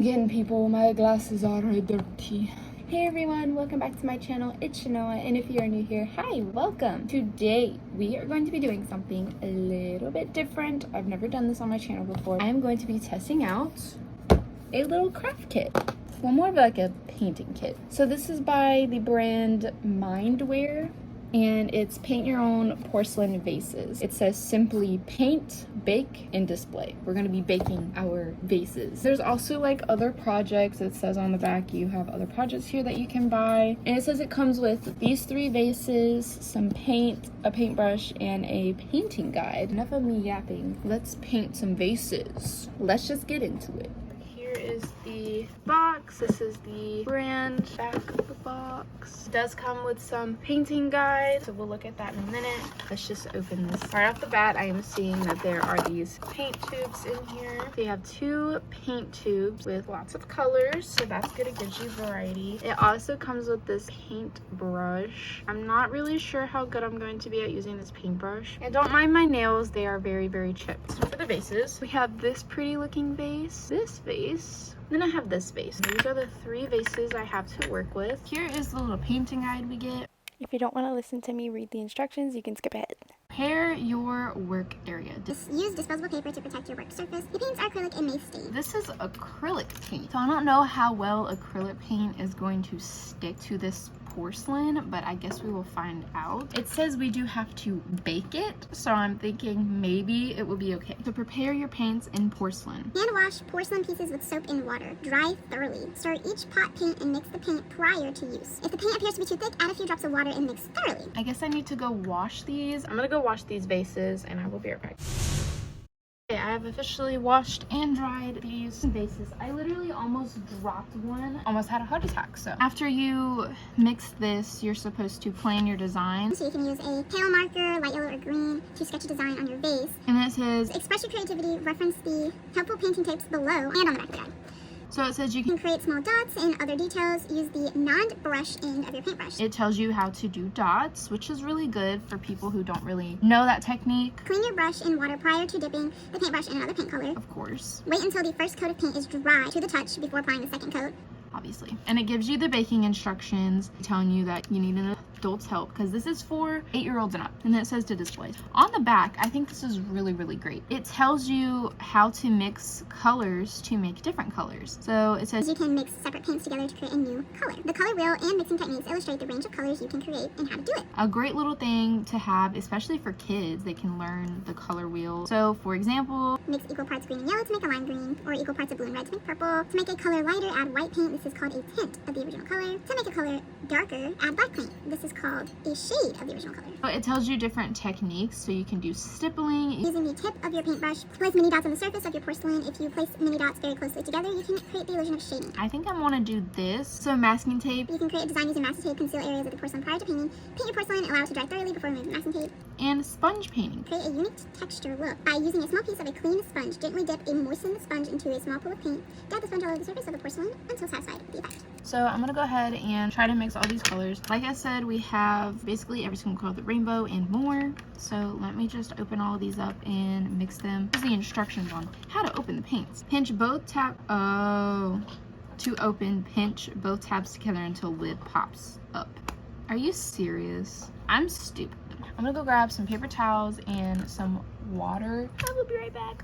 Again, people, my glasses are dirty. Hey everyone, welcome back to my channel. It's Shanoa, and if you are new here, hi, welcome. Today, we are going to be doing something a little bit different. I've never done this on my channel before. I am going to be testing out a little craft kit. Well, more of like a painting kit. So this is by the brand Mindware, and it's paint your own porcelain vases. It says simply paint, bake, and display. We're gonna be baking our vases. There's also like other projects. It says on the back you have other projects here that you can buy. And it says it comes with these 3 vases, some paint, a paintbrush, and a painting guide. Enough of me yapping. Let's paint some vases. Let's just get into it. Here is the box. This is the brand back of the box. It does come with some painting guide, so we'll look at that in a minute. Let's just open this. Right off the bat, I am seeing that there are these paint tubes in here. They have 2 paint tubes with lots of colors, so that's good. It gives you variety. It also comes with this paint brush. I'm not really sure how good I'm going to be at using this paintbrush. And don't mind my nails, they are very, very chipped. So for the vases, we have this pretty looking vase, this vase, then I have this vase. These are the 3 vases I have to work with. Here is the little painting guide we get. If you don't want to listen to me read the instructions, you can skip ahead. Prepare your work area. Use disposable paper to protect your work surface. The paints are acrylic and may stain. This is acrylic paint. So I don't know how well acrylic paint is going to stick to this porcelain, but I guess we will find out. It says we do have to bake it, so I'm thinking maybe it will be okay. So prepare your paints in porcelain. Hand wash porcelain pieces with soap and water. Dry thoroughly. Stir each pot paint and mix the paint prior to use. If the paint appears to be too thick, add a few drops of water and mix thoroughly. I guess I need to go wash these. I'm gonna go wash these vases and I will be right back. Okay, I have officially washed and dried these vases. I literally almost dropped one, almost had a heart attack. So after you mix this, you're supposed to plan your design. So you can use a pale marker, light yellow or green, to sketch a design on your vase. And it says, express your creativity, reference the helpful painting tips below and on the back of the guide. So it says you can create small dots and other details. Use the non-brush end of your paintbrush. It tells you how to do dots, which is really good for people who don't really know that technique. Clean your brush in water prior to dipping the paintbrush in another paint color. Of course. Wait until the first coat of paint is dry to the touch before applying the second coat. Obviously. And it gives you the baking instructions telling you that you need an adult's help because this is for 8-year-olds and up. And then it says to display. On the back, I think this is really, really great. It tells you how to mix colors to make different colors. So it says you can mix separate paints together to create a new color. The color wheel and mixing techniques illustrate the range of colors you can create and how to do it. A great little thing to have, especially for kids. They can learn the color wheel. So for example, mix equal parts green and yellow to make a lime green, or equal parts of blue and red to make purple. To make a color lighter, add white paint. This is called a tint of the original color. To make a color darker, add black paint. This is called a shade of the original color. So it tells you different techniques, so you can do stippling. Using the tip of your paintbrush, place mini dots on the surface of your porcelain. If you place mini dots very closely together, you can create the illusion of shading. I think I want to do this. So masking tape. You can create a design using masking tape, conceal areas of the porcelain prior to painting. Paint your porcelain, allow it to dry thoroughly before removing masking tape. And sponge painting. Create a unique texture look by using a small piece of a clean sponge. Gently dip and moisten the sponge into a small pool of paint. Dab the sponge all over the surface of the porcelain until satisfied with the effect. So I'm gonna go ahead and try to mix all these colors. Like I said, we have basically every single color of the rainbow and more. So let me just open all of these up and mix them. Here's the instructions on how to open the paints. Pinch both to open, pinch both tabs together until lid pops up. Are you serious? I'm stupid. I'm gonna go grab some paper towels and some water. I will be right back.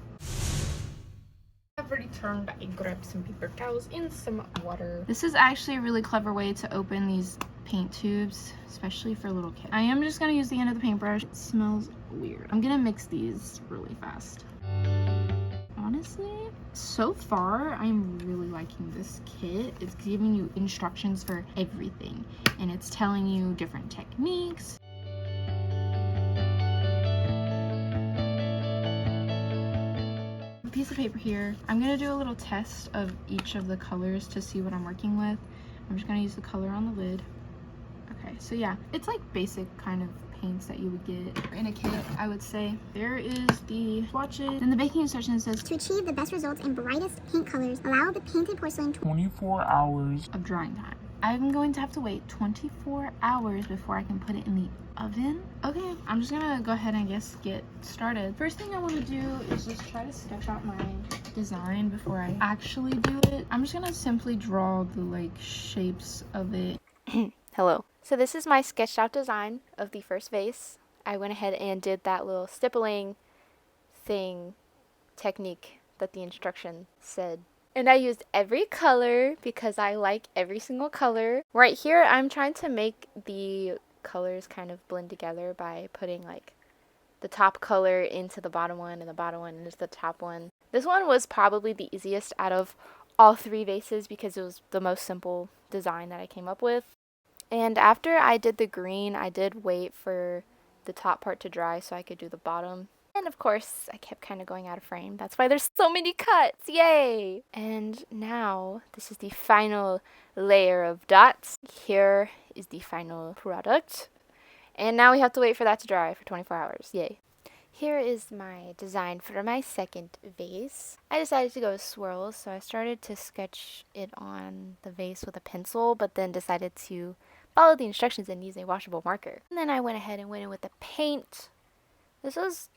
I've returned. I grabbed some paper towels and some water. This is actually a really clever way to open these paint tubes, especially for little kids. I am just gonna use the end of the paintbrush. It smells weird. I'm gonna mix these really fast. Honestly, so far, I'm really liking this kit. It's giving you instructions for everything, and it's telling you different techniques. Piece of paper here. I'm gonna do a little test of each of the colors to see what I'm working with. I'm just gonna use the color on the lid. Okay, so yeah, it's like basic kind of paints that you would get in a kit, I would say. There is the swatches. And the baking instructions says to achieve the best results and brightest paint colors, allow the painted porcelain 24 hours of drying time. I'm going to have to wait 24 hours before I can put it in the oven. Okay, I'm just gonna go ahead and get started. First thing I want to do is just try to sketch out my design before I actually do it. I'm just gonna simply draw the like shapes of it. Hello. So this is my sketched out design of the first vase. I went ahead and did that little stippling technique that the instruction said. And I used every color because I like every single color. Right here, I'm trying to make the colors kind of blend together by putting like the top color into the bottom one and the bottom one into the top one. This one was probably the easiest out of all three vases because it was the most simple design that I came up with. And after I did the green, I did wait for the top part to dry so I could do the bottom. And of course, I kept kind of going out of frame. That's why there's so many cuts. Yay! And now, this is the final layer of dots. Here is the final product. And now we have to wait for that to dry for 24 hours. Yay. Here is my design for my second vase. I decided to go with swirls, so I started to sketch it on the vase with a pencil, but then decided to follow the instructions and use a washable marker. And then I went ahead and went in with the paint. This was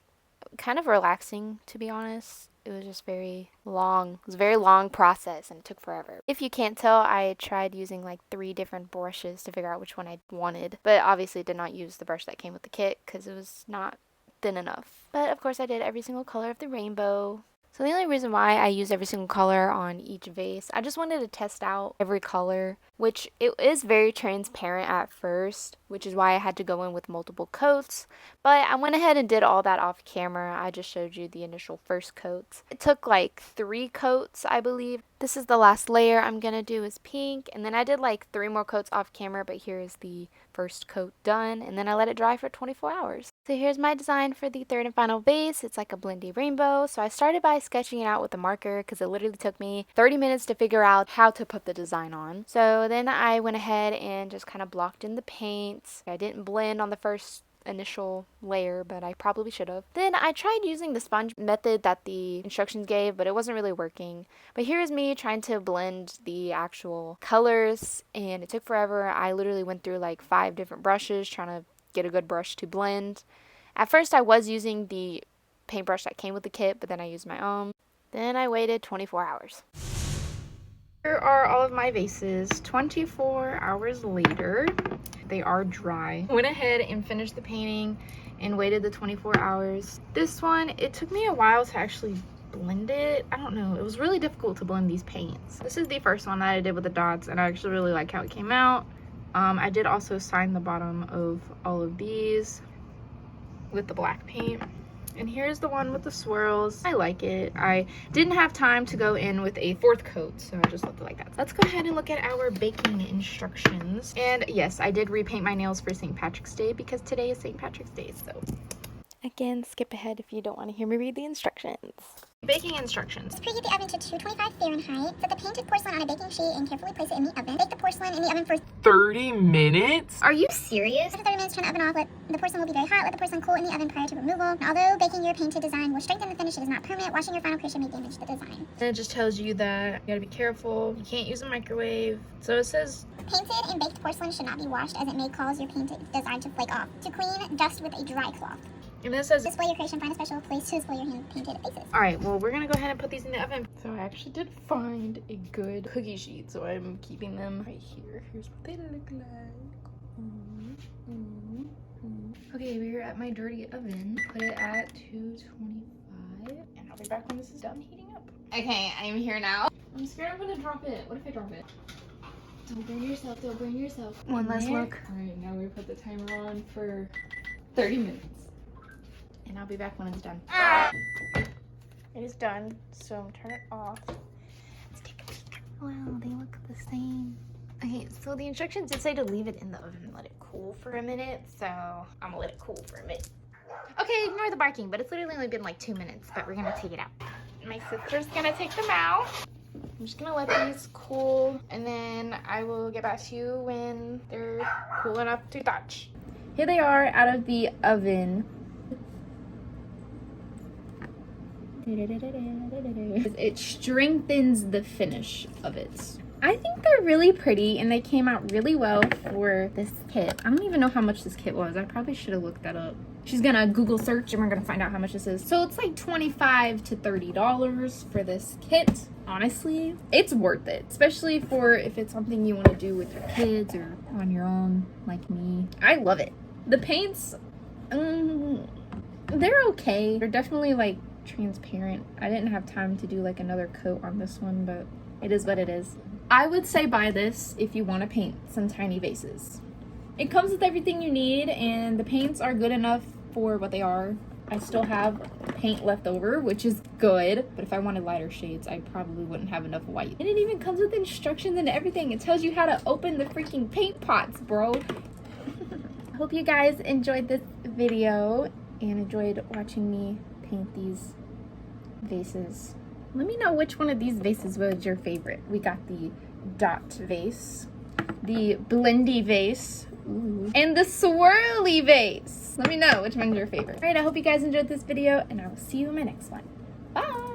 kind of relaxing, to be honest. It was just very long. It was a very long process and it took forever. If you can't tell, I tried using like 3 different brushes to figure out which one I wanted, but obviously did not use the brush that came with the kit because it was not thin enough. But of course I did every single color of the rainbow. So the only reason why I use every single color on each vase, I just wanted to test out every color, which it is very transparent at first, which is why I had to go in with multiple coats. But I went ahead and did all that off camera. I just showed you the initial first coats. It took like 3 coats, I believe. This is the last layer I'm gonna do is pink, and then I did like 3 more coats off camera, but here is the first coat done, and then I let it dry for 24 hours. So here's my design for the third and final vase. It's like a blendy rainbow. So I started by sketching it out with a marker because it literally took me 30 minutes to figure out how to put the design on. So then I went ahead and just kind of blocked in the paint. I didn't blend on the first initial layer, but I probably should have. Then I tried using the sponge method that the instructions gave, but it wasn't really working. But here's me trying to blend the actual colors, and it took forever. I literally went through like 5 different brushes trying to get a good brush to blend. At first I was using the paintbrush that came with the kit, but then I used my own. Then I waited 24 hours. Here are all of my vases 24 hours later. They are dry. Went ahead and finished the painting and waited the 24 hours. This one, it took me a while to actually blend it. I don't know, it was really difficult to blend these paints. This is the first one that I did with the dots, and I actually really like how it came out. I did also sign the bottom of all of these with the black paint. And here's the one with the swirls. I like it. I didn't have time to go in with a 4th coat, so I just left it like that. Let's go ahead and look at our baking instructions. And yes, I did repaint my nails for St. Patrick's Day because today is St. Patrick's Day, so. Again, skip ahead if you don't want to hear me read the instructions. Baking instructions. Preheat the oven to 225 Fahrenheit. Set the painted porcelain on a baking sheet and carefully place it in the oven. Bake the porcelain in the oven for 30 minutes? Are you serious? After 30 minutes, turn the oven off. The porcelain will be very hot. Let the porcelain cool in the oven prior to removal. Now, although baking your painted design will strengthen the finish, it is not permanent. Washing your final creation may damage the design. And it just tells you that you gotta be careful. You can't use a microwave. So it says Painted and baked porcelain should not be washed as it may cause your painted design to flake off. To clean, dust with a dry cloth. and then it says Display your creation. Find a special place to display your hand-painted vases. all right, well, we're gonna go ahead and put these in the oven. So I actually did find a good cookie sheet, so I'm keeping them right here. Here's what they look like. Okay, we're at my dirty oven. Put it at 225, and I'll be back when this is done heating up. Okay, I'm here now. I'm scared I'm gonna drop it. What if I drop it? Don't burn yourself, don't burn yourself. One last look. All right, now we put the timer on for 30 minutes. And I'll be back when it's done. It is done, so turn it off. Let's take a peek. Wow, they look the same. Okay, so the instructions did say to leave it in the oven and let it cool for a minute, so I'm gonna let it cool for a minute. Okay, ignore the barking, but it's literally only been like 2 minutes, but we're gonna take it out. My sister's gonna take them out. I'm just gonna let these cool, and then I will get back to you when they're cool enough to touch. Here they are out of the oven. It strengthens the finish of it. I think they're really pretty and they came out really well for this kit. I don't even know how much this kit was. I probably should have looked that up. She's gonna Google search and we're gonna find out how much this is. So it's like $25 to $30 for this kit. Honestly, it's worth it, especially for if it's something you want to do with your kids or on your own, like me. I love it. The paints, they're okay. They're definitely like transparent. I didn't have time to do like another coat on this one, but it is what it is. I would say buy this if you want to paint some tiny vases. It comes with everything you need and the paints are good enough for what they are. I still have paint left over, which is good, but if I wanted lighter shades, I probably wouldn't have enough white. And it even comes with instructions and everything. It tells you how to open the freaking paint pots, bro. I hope you guys enjoyed this video and enjoyed watching me paint these vases. Let me know which one of these vases was your favorite. We got the dot vase, the blendy vase, ooh, and the swirly vase. Let me know which one's your favorite. All right, I hope you guys enjoyed this video and I will see you in my next one. Bye.